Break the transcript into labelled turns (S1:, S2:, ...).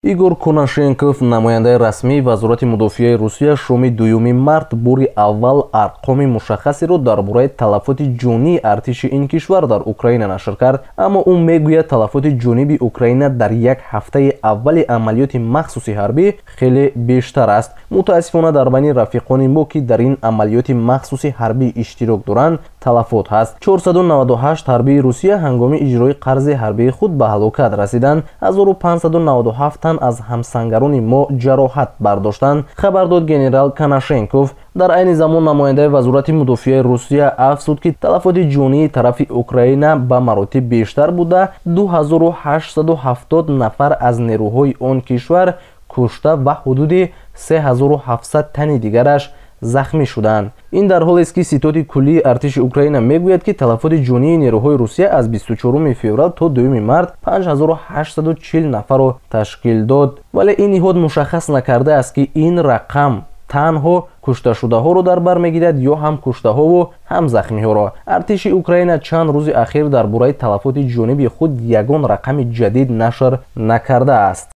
S1: Игор Конашенков, намояндаи расмии Вазорати мудофиаи Русия, шоми 2 март бори аввал арқоми мушаххасеро дар бораи талафоти ҷонии артиши ин кишвар дар Украина нашр кард. Аммо ӯ мегӯяд талафоти ҷониби Украина дар як ҳафтаи аввали амалиёти махсуси ҳарбӣ хеле бештар аст. Мутаассифона дар байни рафиқони мо ки дар ин амалиёти махсуси ҳарбӣ иштирок доранд талафот ҳаст. 498 ҳарбии Русия ҳангоми иҷрои қарзи ҳарбии худ ба ҳалокат расиданд. 1597 тан аз ҳамсангарони мо ҷароҳат бардоштанд, хабар дод генерал Конашенков. дар айни замон намояндаи Вазорати мудофиаи Русия афзуд ки талафоти ҷонии тарафи Украина ба маротиб бештар буда 2870 нафар аз нерӯҳои он кишвар кушта ва ҳудуди 3700 тани дигараш захмӣ шуданд. ин дар ҳолест ки ситоти куллии артиши Украина мегӯяд ки талафоти ҷонии нерӯҳои Русия аз 24 феврал то 2 март 5840 нафарро ташкил дод. вале ин ниҳод мушаххас накардааст ки ин рақам танҳо кушташудаҳоро дар бар мегирад ё ҳам куштаҳову ҳам захмиҳоро. артиши Украина чанд рӯзи ахир дар бораи талафоти ҷониби худ ягон рақами ҷадид нашр накардааст.